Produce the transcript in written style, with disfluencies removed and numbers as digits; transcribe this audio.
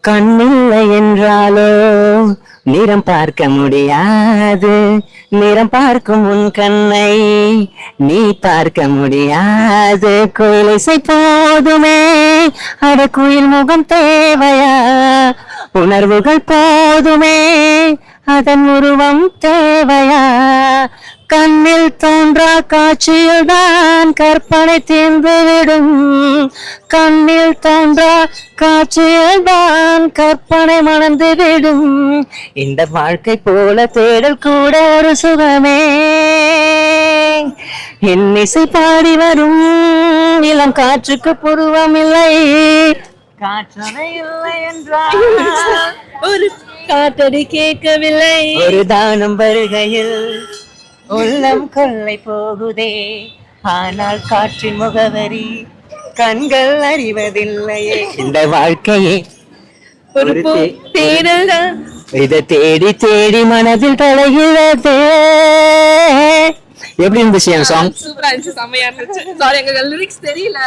கண்ணில்லை என்றாலோ நிறம் பார்க்க முடியாது. நிறம் பார்க்கும் உன் கண்ணை நீ பார்க்க முடியாது. குயிலிசை போதுமே, அட குயில் முகம் தேவையா? உணர்வுகள் போதுமே, அதன் உருவம் தேவையா? கண்ணில் தோன்றா காட்சியில் தான் கற்பனை தீர்ந்துவிடும். கண்ணில் தோன்றா காட்சியில் தான் கற்பனை மணந்துவிடும். இந்த வாழ்க்கை போல தேடல் கூட ஒரு சுகமே. இன்னிசை பாடி வரும் இளம் காற்றுக்கு புருவம் இல்லை. காற்றவை இல்லை என்றால் ஒரு காற்றடி கேட்கவில்லை. ஒரு தானம் வருகையில் உள்ளம் கொள்ளை போகுதே, ஆனால் காற்றின் முகவரி கண்கள் அறிவதில்லையே. இந்த வாழ்க்கையே ஒரு தேடல், இதை தேடி தேடி மனதில் தலைகிறது. எப்படி இருந்துச்சு என் சாங்? சூப்பரா இருந்துச்சு, செம்மையா இருந்துச்சு. சாரி, எங்க லிரிக்ஸ் தெரியல.